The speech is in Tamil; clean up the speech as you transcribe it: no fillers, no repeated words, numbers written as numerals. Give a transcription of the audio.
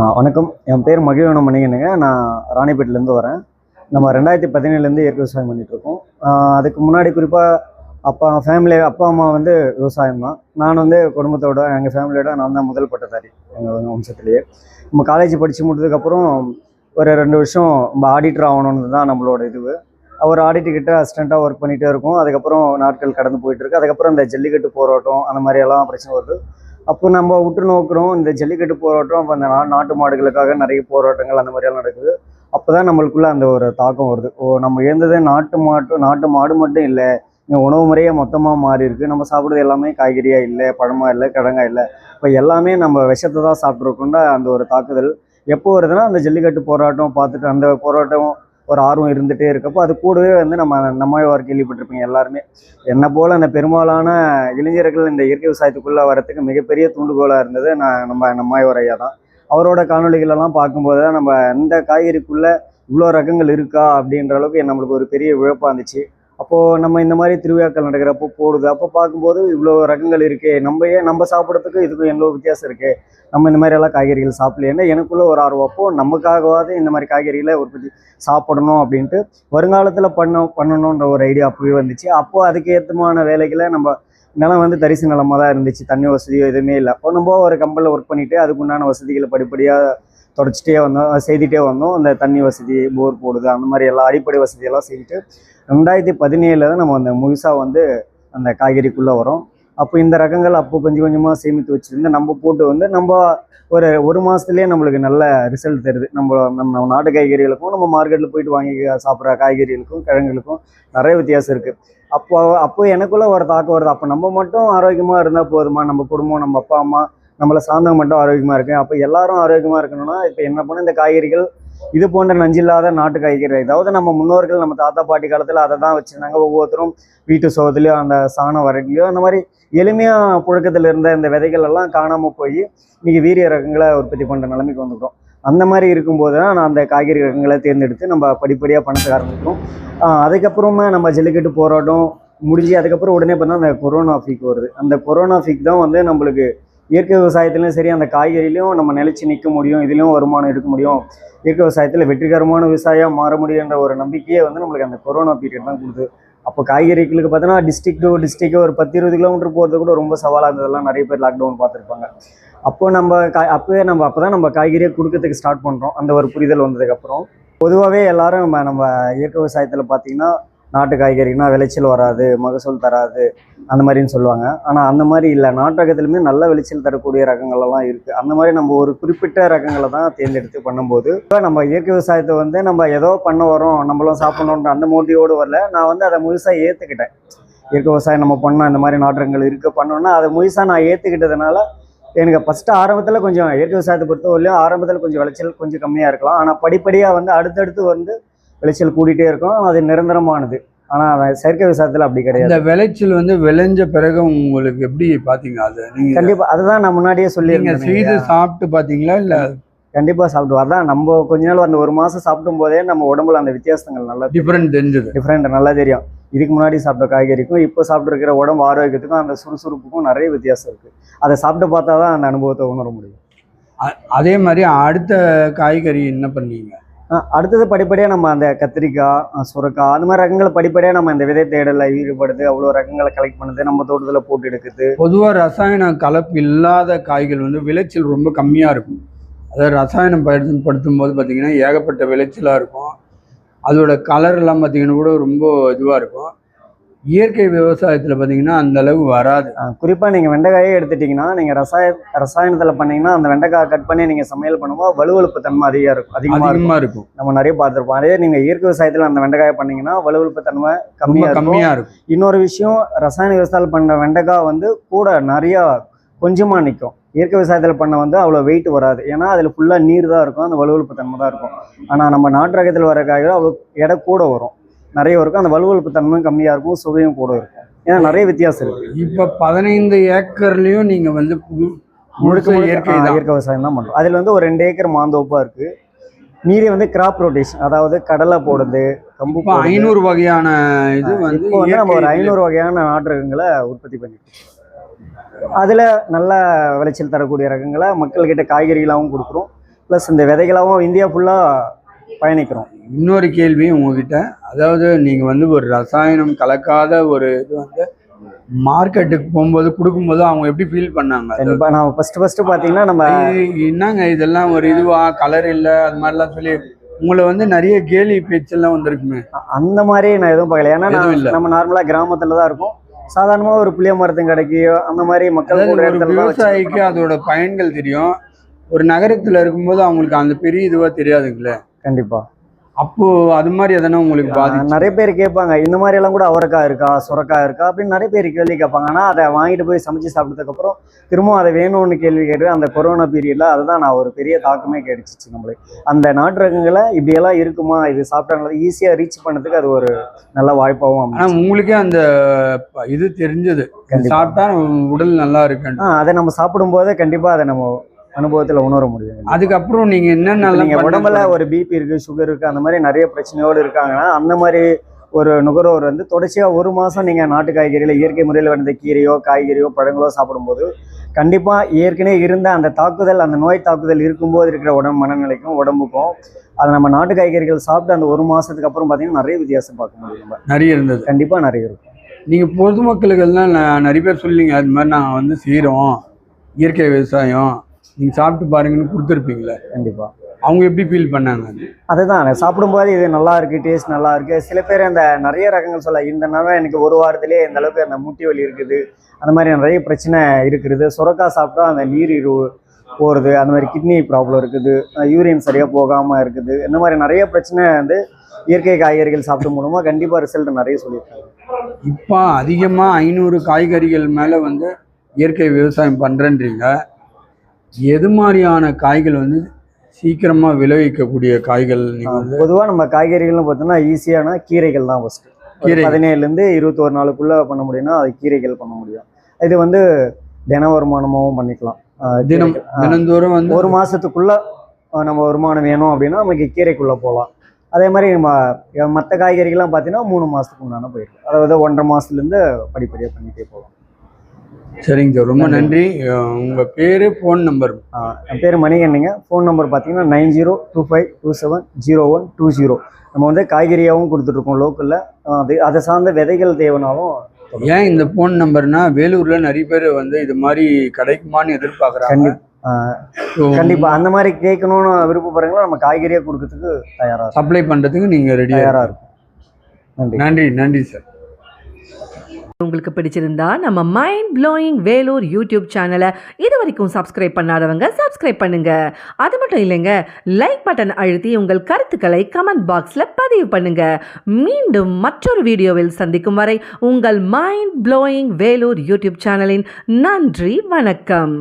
வணக்கம். என் பேர் மகிழ்வனம் மணிகனுங்க. நான் ராணிப்பேட்டிலேருந்து வரேன். நம்ம 2017லேருந்து இயற்கை விவசாயம் பண்ணிகிட்ருக்கோம். அதுக்கு முன்னாடி குறிப்பாக அப்பா அம்மா வந்து விவசாயம் தான். நான் வந்து குடும்பத்தோட எங்கள் ஃபேமிலியோட நான் தான் முதல் பட்டதாரி எங்கள் வம்சத்துலேயே. நம்ம காலேஜ் படித்து முடிச்சதுக்கப்புறம் ஒரு 2 வருஷம் நம்ம ஆடிட்டர் ஆகணுன்னு தான் நம்மளோட இதுவு. ஒரு ஆடிட்டுக்கிட்ட அசிஸ்டண்ட்டாக ஒர்க் பண்ணிகிட்டே இருக்கும். அதுக்கப்புறம் நாட்கள் கடந்து போயிட்டுருக்கு. அதுக்கப்புறம் இந்த ஜல்லிக்கட்டு போராட்டம் அந்த மாதிரியெல்லாம் பிரச்சனை வருது. அப்போ நம்ம உற்று நோக்குறோம், இந்த ஜல்லிக்கட்டு போராட்டம், அப்போ அந்த நாட்டு மாடுகளுக்காக நிறைய போராட்டங்கள் அந்த மாதிரியெல்லாம் நடக்குது. அப்போ தான் நம்மளுக்குள்ள அந்த ஒரு தாக்கம் வருது. நம்ம இருந்தது நாட்டு மாடு மட்டும் இல்லை, இங்கே உணவு முறையே மொத்தமாக மாறி இருக்குது. நம்ம சாப்பிட்றது எல்லாமே காய்கறியாக இல்லை, பழமாக இல்லை, கிழங்கா இல்லை, இப்போ எல்லாமே நம்ம விஷத்தை தான் சாப்பிட்ருக்கோன்ற அந்த ஒரு தாக்குதல் எப்போ வருதுன்னா, அந்த ஜல்லிக்கட்டு போராட்டம் பார்த்துட்டு அந்த போராட்டம் ஒரு ஆர்வம் இருந்துகிட்டே இருக்கப்போ அது கூடவே வந்து நம்ம கேள்விப்பட்டிருப்பீங்க எல்லாருமே. என்னை போல் அந்த பெரும்பாலான இளைஞர்கள் இந்த இயற்கை விவசாயத்துக்குள்ளே வரத்துக்கு மிகப்பெரிய தூண்டுகோலாக இருந்தது நம்மாழ்வார் ஐயா தான். அவரோட காணொலிகளெல்லாம் பார்க்கும்போது தான் நம்ம இந்த காய்கறிக்குள்ளே இவ்வளோ ரகங்கள் இருக்கா அப்படின்ற அளவுக்கு நம்மளுக்கு ஒரு பெரிய விழப்பாக இருந்துச்சு. அப்போது நம்ம இந்த மாதிரி திருவிழாக்கள் நடக்கிறப்போ போடுது, அப்போ பார்க்கும்போது இவ்வளோ ரகங்கள் இருக்கே, நம்ம சாப்பிட்றதுக்கு இதுக்கும் எவ்வளோ வித்தியாசம் இருக்கே, நம்ம இந்த மாதிரி எல்லாம் காய்கறிகள் சாப்பிடலைன்னா எனக்குள்ள ஒரு ஆர்வம். அப்போது நமக்காகவாது இந்த மாதிரி காய்கறிகளை உற்பத்தி சாப்பிடணும் அப்படின்ட்டு வருங்காலத்தில் பண்ணணுன்ற ஒரு ஐடியா அப்போவே வந்துச்சு. அப்போது அதுக்கு ஏற்றமான வேலைகளை நம்ம நிலம் வந்து தரிசு நிலமாக தான் இருந்துச்சு, தண்ணி வசதியோ எதுவுமே இல்லை. அப்போ நம்ம ஒரு கம்பெனியில் ஒர்க் பண்ணிவிட்டு அதுக்குண்டான வசதிகளை படிப்படியாக செய்துகிட்டே வந்தோம். அந்த தண்ணி வசதி, போர் போடுது, அந்த மாதிரி எல்லாம் அடிப்படை வசதியெல்லாம் செய்துட்டு 2017 தான் நம்ம அந்த முழுசாக வந்து அந்த காய்கறிக்குள்ளே வரோம். அப்போ இந்த ரகங்கள் அப்போ கொஞ்சம் கொஞ்சமாக சேமித்து வச்சுருந்து நம்ம போட்டு வந்து நம்ம ஒரு மாதத்துலேயே நம்மளுக்கு நல்ல ரிசல்ட் தருது. நம்ம நாட்டு காய்கறிகளுக்கும் நம்ம மார்க்கெட்டில் போயிட்டு வாங்கி சாப்பிட்ற காய்கறிகளுக்கும் கிழங்குகளுக்கும் நிறைய வித்தியாசம் இருக்குது. அப்போ எனக்குள்ளே ஒரு தாக்கம் வருது. அப்போ நம்ம மட்டும் ஆரோக்கியமாக இருந்தால் போதுமா? நம்ம குடும்பம், நம்ம அப்பா அம்மா, நம்மளை சார்ந்தவங்க மட்டும் ஆரோக்கியமாக இருக்கு. அப்போ எல்லாரும் ஆரோக்கியமாக இருக்கணும்னா இப்போ என்ன பண்ண, இந்த காய்கறிகள் இது போன்ற நஞ்சில்லாத நாட்டு காய்கறிகள், அதாவது நம்ம முன்னோர்கள் நம்ம தாத்தா பாட்டி காலத்தில் அதை தான் வச்சுருந்தாங்க. ஒவ்வொருத்தரும் வீட்டு சோகத்துலேயோ அந்த சாண வரட்டிலையோ அந்த மாதிரி எளிமையாக புழக்கத்தில் இருந்த இந்த விதைகள் எல்லாம் காணாமல் போய் இன்றைக்கி வீரிய ரகங்களை உற்பத்தி பண்ணுற நிலைமைக்கு வந்துட்டோம். அந்த மாதிரி இருக்கும்போது தான் நான் அந்த காய்கறி ரகங்களை தேர்ந்தெடுத்து நம்ம படிப்படியாக பண்ண ஆரம்பிக்கிறோம். அதுக்கப்புறமா நம்ம ஜல்லிக்கட்டு போராட்டம் முடிஞ்சு அதுக்கப்புறம் உடனே பார்த்தா அந்த கொரோனா ஃபீக் வருது. அந்த கொரோனா ஃபீக் தான் வந்து நம்மளுக்கு இயற்கை விவசாயத்துலையும் சரி, அந்த காய்கறிலையும் நம்ம நிலைச்சி நிற்க முடியும், இதுலேயும் வருமானம் எடுக்க முடியும், இயற்கை விவசாயத்தில் வெற்றிகரமான விவசாயம் மாற முடியுன்ற ஒரு நம்பிக்கையே வந்து நம்மளுக்கு அந்த கொரோனா பீரியட் தான் கொடுத்து. அப்போ காய்கறிகளுக்கு பார்த்தோன்னா டிஸ்ட்ரிக்ட் ஒரு 10-20 கிலோமீட்டர் போகிறது கூட ரொம்ப சவாலாக இருந்ததெல்லாம் நிறைய பேர் லாக்டவுன் பார்த்துருப்பாங்க. அப்போ அப்போ தான் நம்ம காய்கறியை கொடுக்கறதுக்கு ஸ்டார்ட் பண்ணுறோம். அந்த ஒரு புரிதல் வந்ததுக்கப்புறம் பொதுவாகவே எல்லாரும் நம்ம இயற்கை விவசாயத்தில் பார்த்திங்கன்னா நாட்டு காய்கறினா விளைச்சல் வராது, மகசூல் தராது அந்த மாதிரின்னு சொல்லுவாங்க. ஆனால் அந்த மாதிரி இல்லை, நாட்டு ரகத்துலையுமே நல்ல விளைச்சல் தரக்கூடிய ரகங்கள்லாம் இருக்குது. அந்த மாதிரி நம்ம ஒரு குறிப்பிட்ட ரகங்களை தான் தேர்ந்தெடுத்து பண்ணும்போது இப்போ நம்ம இயற்கை விவசாயத்தை வந்து நம்ம ஏதோ பண்ண வரோம், நம்மளும் சாப்பிடணுன்ற அந்த மோட்டிவோடு வரல. நான் வந்து அதை முழுசாக ஏற்றுக்கிட்டேன். இயற்கை விவசாயம் நம்ம பண்ணோம், இந்த மாதிரி நாட்டு ரகங்கள் இருக்குது பண்ணோன்னா அதை முழுசாக நான் ஏற்றுக்கிட்டதுனால எனக்கு ஃபஸ்ட்டு ஆரம்பத்தில் கொஞ்சம் இயற்கை விவசாயத்தை பொறுத்தவரையிலையும் ஆரம்பத்தில் கொஞ்சம் விளைச்சல் கொஞ்சம் கம்மியாக இருக்கலாம். ஆனால் படிப்படியாக வந்து அடுத்தடுத்து வந்து விளைச்சல் கூட்டிகிட்டே இருக்கும். அது நிரந்தரமானது. ஆனால் செயற்கை விவசாயத்தில் அப்படி கிடையாது. இந்த விளைச்சல் வந்து விளைஞ்ச பிறகு உங்களுக்கு எப்படி பார்த்தீங்க? அது நீங்கள் கண்டிப்பாக அதுதான் நான் முன்னாடியே சொல்லியிருக்கேன். செய்து சாப்பிட்டு பார்த்தீங்களா? இல்லை கண்டிப்பாக சாப்பிடுவோம். அதான் நம்ம கொஞ்ச நாள் அந்த 1 மாதம் சாப்பிடும் போதே நம்ம உடம்புல அந்த வித்தியாசங்கள் நல்லா டிஃப்ரெண்ட் நல்லா தெரியும். இதுக்கு முன்னாடி சாப்பிட்ட காய்கறிக்கும் இப்போ சாப்பிட்ருக்கிற உடம்பு ஆரோக்கியத்துக்கும் அந்த சுறுசுறுப்புக்கும் நிறைய வித்தியாசம் இருக்குது. அதை சாப்பிட்டு பார்த்தா தான் அந்த அனுபவத்தை உணர முடியும். அதே மாதிரி அடுத்த காய்கறி என்ன பண்ணீங்க? அடுத்தது படிப்படியாக நம்ம அந்த கத்திரிக்காய், சுரக்காய் அந்த மாதிரி ரகங்களை படிப்படியாக நம்ம இந்த விதை தேடலில் ஈடுபடுது, அவ்வளோ ரகங்களை கலெக்ட் பண்ணுது, நம்ம தோட்டத்தில் போட்டு எடுக்குது. பொதுவாக ரசாயன கலப்பு இல்லாத காய்கள் வந்து விளைச்சல் ரொம்ப கம்மியாக இருக்கும். அதாவது ரசாயனம் பயன்படுத்தும் போது பார்த்திங்கன்னா ஏகப்பட்ட விளைச்சலாக இருக்கும். அதோட கலர்லாம் பார்த்திங்கன்னா கூட ரொம்ப இதுவாக இருக்கும். இயற்கை விவசாயத்தில் பார்த்தீங்கன்னா அந்த அளவு வராது. குறிப்பாக நீங்கள் வெண்டைக்காயே எடுத்துட்டிங்கன்னா, நீங்கள் ரசாயனத்தில் பண்ணிங்கன்னா அந்த வெண்டைக்காய் கட் பண்ணி நீங்கள் சமையல் பண்ணும்போது வலுவழுப்பு தன்மை அதிகமாக இருக்கும். நம்ம நிறைய பார்த்துருப்போம். அதே நீங்கள் இயற்கை விவசாயத்தில் அந்த வெண்டைக்காயை பண்ணிங்கன்னா வலுவழுப்பு தன்மை கம்மியாக இருக்கும். இன்னொரு விஷயம், ரசாயன விவசாயத்தில் பண்ண வெண்டைக்காய் வந்து கூட நிறையா கொஞ்சமாக நிற்கும். இயற்கை விவசாயத்தில் பண்ண வந்து அவ்வளோ வெயிட் வராது. ஏன்னா அதில் ஃபுல்லாக நீர் தான் இருக்கும், அந்த வலுவழுப்பு தன்மை தான் இருக்கும். ஆனால் நம்ம நாட்டு ரகத்தில் வர காய்கள் அவ்வளோ எடை கூட வரும், நிறைய இருக்கும். அந்த வலுவழுப்பு தன்மையும் கம்மியாக இருக்கும், சுவையும் கூட இருக்கும். ஏன்னா நிறைய வித்தியாசம் இருக்குது. இப்போ 15 ஏக்கர்லேயும் நீங்கள் வந்து முழுக்க இயற்கை விவசாயம் தான் பண்ணுறோம். அதில் வந்து ஒரு 2 ஏக்கர் மாந்தோப்பாக இருக்குது. மீறி வந்து கிராப் ரொட்டேஷன், அதாவது கடலை போடுறது, கம்பு 500 வகையான இது வந்து நம்ம ஒரு 500 வகையான நாட்டு ரகங்களை உற்பத்தி பண்ணிட்டு அதில் நல்ல விளைச்சல் தரக்கூடிய ரகங்களை மக்கள்கிட்ட காய்கறிகளாகவும் கொடுக்குறோம். ப்ளஸ் இந்த விதைகளாகவும் இந்தியா ஃபுல்லாக பயணிக்கிறோம். இன்னொரு கேள்வி உங்ககிட்ட, அதாவது நீங்கள் வந்து ஒரு ரசாயனம் கலக்காத ஒரு இது வந்து மார்க்கெட்டுக்கு போகும்போது கொடுக்கும்போது அவங்க எப்படி ஃபீல் பண்ணாங்க? கண்டிப்பாக நான் ஃபஸ்ட்டு பார்த்தீங்கன்னா நம்ம என்னங்க இதெல்லாம் ஒரு இதுவா, கலர் இல்லை அது மாதிரிலாம் சொல்லி உங்களை வந்து நிறைய கேலி பேச்செல்லாம் வந்திருக்குமே? அந்த மாதிரி நான் எதுவும் பார்க்கல. ஏன்னா எதுவும் இல்ல. நம்ம நார்மலாக கிராமத்தில் தான் இருக்கோம். சாதாரணமாக ஒரு புளிய மரத்தின் கடைக்கு அந்த மாதிரி மக்கள் அதாவது கூடுற ஒரு இடத்துல தான் விவசாயிக்கு அதோட பயன்கள் தெரியும், ஒரு நகரத்துல இருக்கும்போது அவங்களுக்கு அந்த பெரிய இதுவா தெரியாதுங்களே. கண்டிப்பாக அப்போ அது மாதிரி எதனா உங்களுக்கு பாதிச்சு? நிறைய பேர் கேட்பாங்க, இந்த மாதிரி எல்லாம் கூட அவரைக்காய் இருக்கா, சுரக்காய் இருக்கா அப்படின்னு நிறைய பேர் கேள்வி கேட்பாங்க. ஆனால் அதை வாங்கிட்டு போய் சமைச்சு சாப்பிட்டதுக்கப்புறம் திரும்பவும் அதை வேணும்னு கேள்வி கேட்டு அந்த கொரோனா பீரியடில் அதுதான் நான் ஒரு பெரிய தாக்கமே கிடைச்சிச்சு நம்மளுக்கு. அந்த நாட்டு ரகங்களை இப்படியெல்லாம் இருக்குமா, இது சாப்பிட்டாங்களா ஈஸியாக ரீச் பண்ணதுக்கு அது ஒரு நல்ல வாய்ப்பாகவும் ஆனா அமைஞ்சுச்சு. உங்களுக்கே அந்த இது தெரிஞ்சது, கண்டிப்பா. சாப்பிட்டா உடல் நல்லா இருக்குன்னு. அதை நம்ம சாப்பிடும்போது கண்டிப்பாக அதை நம்ம அனுபவத்தில் உணர முடியும். அதுக்கப்புறம் நீங்க என்னென்னலாம் நீங்க உடம்புல ஒரு பிபி இருக்கு, சுகர் இருக்கு, அந்த மாதிரி நிறைய பிரச்சனையோடு இருக்காங்கன்னா அந்த மாதிரி ஒரு நுகர்வோர் வந்து தொடர்ச்சியா 1 மாசம் நீங்க நாட்டு காய்கறிகளை இயற்கை முறையில் வந்த கீரையோ காய்கறியோ பழங்களோ சாப்பிடும்போது கண்டிப்பா ஏற்கனவே இருந்த அந்த தாக்குதல், அந்த நோய் தாக்குதல் இருக்கும்போது இருக்கிற உடம்பு மனநிலைக்கும் உடம்புக்கும் அதை நம்ம நாட்டு காய்கறிகள் சாப்பிட்டு அந்த 1 மாசத்துக்கு அப்புறம் பார்த்தீங்கன்னா நிறைய வித்தியாசம் பார்க்க முடியும். நம்ம நிறைய இருந்தது. கண்டிப்பா நிறைய இருக்கும். நீங்க பொதுமக்களுக்கு எல்லாம் நிறைய பேர் சொல்லிங்க அது மாதிரி நாங்கள் வந்து செய்கிறோம் இயற்கை விவசாயம், நீங்க சாப்பிட்டு பாருங்கன்னு கொடுத்துருப்பீங்களே, கண்டிப்பா அவங்க எப்படி ஃபீல் பண்ணாங்க? அதுதான் சாப்பிடும்போது இது நல்லா இருக்கு, டேஸ்ட் நல்லா இருக்கு. சில பேர் அந்த நிறைய ரகங்கள் சொல்ல, இந்த நேரம் எனக்கு 1 வாரத்திலேயே இந்த அளவுக்கு அந்த முட்டி வலி இருக்குது, அந்த மாதிரி நிறைய பிரச்சனை இருக்குது. சுரக்காய் சாப்பிட்டா அந்த நீரிழிவு போகிறது, அந்த மாதிரி கிட்னி ப்ராப்ளம் இருக்குது, யூரின் சரியாக போகாமல் இருக்குது, இந்த மாதிரி நிறைய பிரச்சனை வந்து இயற்கை காய்கறிகள் சாப்பிடும் மூலமாக கண்டிப்பாக ரிசல்ட் நிறைய சொல்லியிருக்காங்க. இப்போ அதிகமாக 500 காய்கறிகள் மேலே வந்து இயற்கை விவசாயம் பண்ணுறேன்றீங்க. எது மாதிரியான காய்கள் வந்து சீக்கிரமாக விளைவிக்கக்கூடிய காய்கள்? நீங்கள் வந்து பொதுவாக நம்ம காய்கறிகள்னு பார்த்தோம்னா ஈஸியான கீரைகள் தான் ஃபஸ்ட்டு. கீரை 17லேருந்து 21 நாளுக்குள்ளே பண்ண முடியும்னா அது கீரைகள் பண்ண முடியும். இது வந்து தின வருமானமாகவும் பண்ணிக்கலாம். தினந்தோறும் வந்து 1 மாதத்துக்குள்ள நம்ம வருமானம் வேணும் அப்படின்னா நமக்கு கீரைக்குள்ளே போகலாம். அதே மாதிரி நம்ம மற்ற காய்கறிகள்லாம் பார்த்தீங்கன்னா 3 மாதத்துக்கு உண்டான போயிருக்கு. அதாவது 1.5 மாதத்துலேருந்து படிப்படியாக பண்ணிகிட்டே போகலாம். சரிங்க சார், ரொம்ப நன்றி. உங்கள் பேர், ஃபோன் நம்பர்? என் பேர் மணிகண்ணுங்க. ஃபோன் நம்பர் பார்த்தீங்கன்னா 9025270120. நம்ம வந்து காய்கறியாகவும் கொடுத்துட்ருக்கோம் லோக்கலில். அதை சார்ந்த விதைகள் தேவைனாலும். ஏன் இந்த ஃபோன் நம்பர்னா, வேலூரில் நிறைய பேர் வந்து இது மாதிரி கிடைக்குமான்னு எதிர்பார்க்குறாங்க. கண்டிப்பா அந்த மாதிரி கேட்கணும்னு விருப்பப்படுறீங்களா, நம்ம காய்கறியா கொடுக்கறதுக்கு தயாரா சப்ளை பண்றதுக்கு நீங்க தயாரா இருக்கும். நன்றி நன்றி சார். உங்களுக்கு பிடிச்சிருந்தா நம்ம மைண்ட் ப்ளோயிங் வேலூர் யூடியூப் சேனலை இது வரைக்கும் சப்ஸ்கிரைப் பண்ணாதவங்க சப்ஸ்கிரைப் பண்ணுங்க. அது மட்டும் இல்லைங்க, லைக் பட்டன் அழுத்தி உங்கள் கருத்துக்களை கமெண்ட் பாக்ஸில் பதிவு பண்ணுங்க. மீண்டும் மற்றொரு வீடியோவில் சந்திக்கும் வரை உங்கள் மைண்ட் ப்ளோயிங் வேலூர் யூடியூப் சேனலின் நன்றி, வணக்கம்.